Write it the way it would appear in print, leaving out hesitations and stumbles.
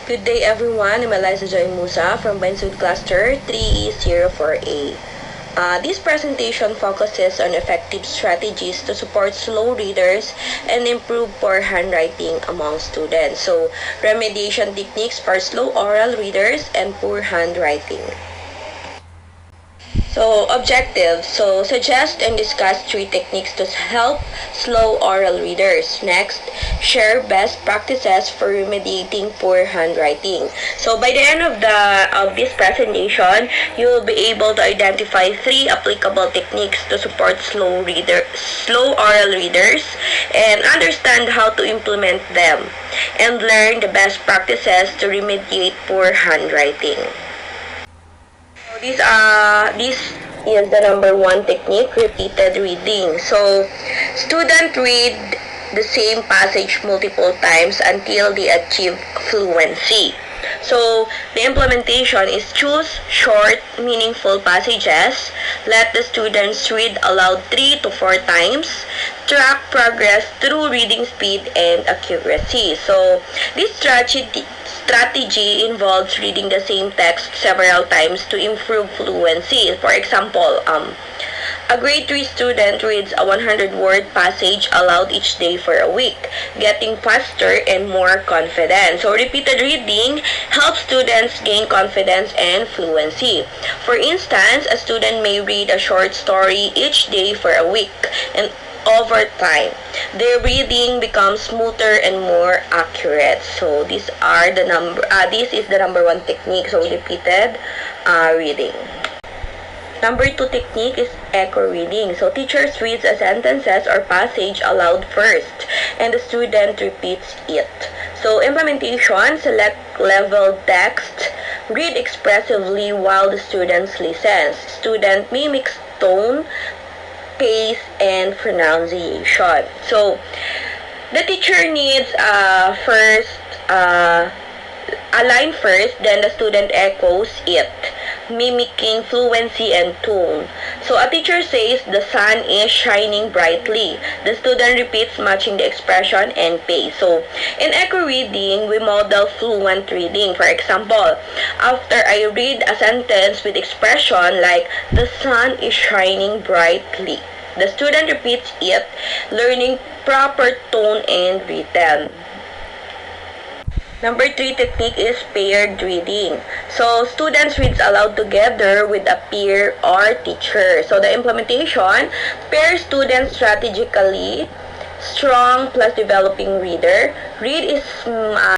Good day everyone, I'm Eliza Joy Musa from Bensud Cluster 3E04A. This presentation focuses on effective strategies to support slow readers and improve poor handwriting among students. So, remediation techniques for slow oral readers and poor handwriting. So, objectives. So, suggest and discuss 3 techniques to help slow oral readers. Next, share best practices for remediating poor handwriting. So, by the end of this presentation, you will be able to identify 3 applicable techniques to support slow oral readers and understand how to implement them and learn the best practices to remediate poor handwriting. This is the number 1 technique, repeated reading. So, students read the same passage multiple times until they achieve fluency. So, the implementation is choose short, meaningful passages. Let the students read aloud 3 to 4 times. Track progress through reading speed and accuracy. So, this strategy involves reading the same text several times to improve fluency. For example, a grade 3 student reads a 100-word passage aloud each day for a week, getting faster and more confident. So, repeated reading helps students gain confidence and fluency. For instance, a student may read a short story each day for a week, and over time, their reading becomes smoother and more accurate. So, this is the number 1 technique. So, repeated reading. Number 2 technique is echo reading. So, teachers reads a sentences or passage aloud first, and the student repeats it. So, implementation, select level text, read expressively while the students listens. Student mimics tone, pace, and pronunciation. So, the teacher needs a line first, then the student echoes it, mimicking fluency and tone. So, a teacher says, the sun is shining brightly. The student repeats, matching the expression and pace. So, in echo reading, we model fluent reading. For example, after I read a sentence with expression like, the sun is shining brightly, the student repeats it, learning proper tone and rhythm. Number 3 technique is paired reading. So, students read aloud together with a peer or teacher. So, the implementation, pair students strategically, strong plus developing reader. Read is